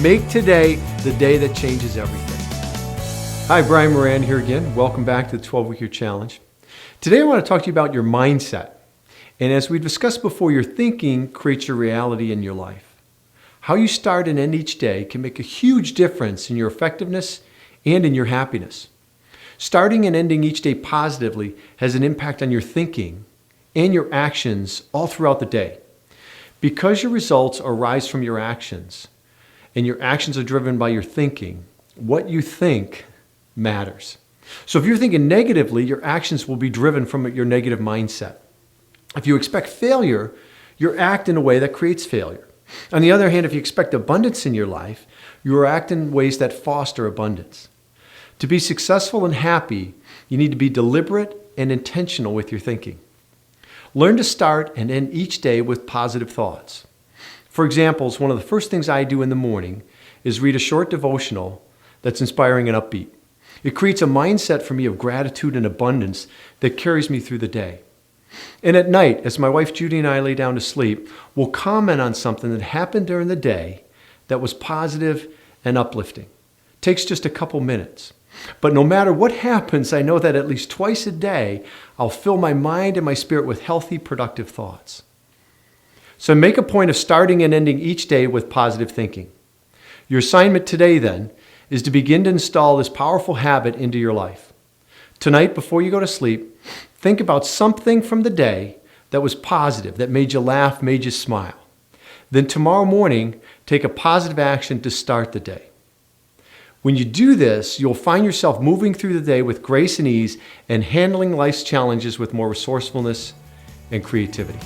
Make today the day that changes everything. Hi, Brian Moran here again. Welcome back to the 12-Week Year Challenge. Today I want to talk to you about your mindset. And as we discussed before, your thinking creates your reality in your life. How you start and end each day can make a huge difference in your effectiveness and in your happiness. Starting and ending each day positively has an impact on your thinking and your actions all throughout the day. Because your results arise from your actions, and your actions are driven by your thinking, what you think matters. So if you're thinking negatively, your actions will be driven from your negative mindset. If you expect failure, you act in a way that creates failure. On the other hand, if you expect abundance in your life, you will act in ways that foster abundance. To be successful and happy, you need to be deliberate and intentional with your thinking. Learn to start and end each day with positive thoughts. For example, one of the first things I do in the morning is read a short devotional that's inspiring and upbeat. It creates a mindset for me of gratitude and abundance that carries me through the day. And at night, as my wife Judy and I lay down to sleep, we'll comment on something that happened during the day that was positive and uplifting. It takes just a couple minutes. But no matter what happens, I know that at least twice a day, I'll fill my mind and my spirit with healthy, productive thoughts. So make a point of starting and ending each day with positive thinking. Your assignment today, then, is to begin to install this powerful habit into your life. Tonight, before you go to sleep, think about something from the day that was positive, that made you laugh, made you smile. Then tomorrow morning, take a positive action to start the day. When you do this, you'll find yourself moving through the day with grace and ease and handling life's challenges with more resourcefulness and creativity.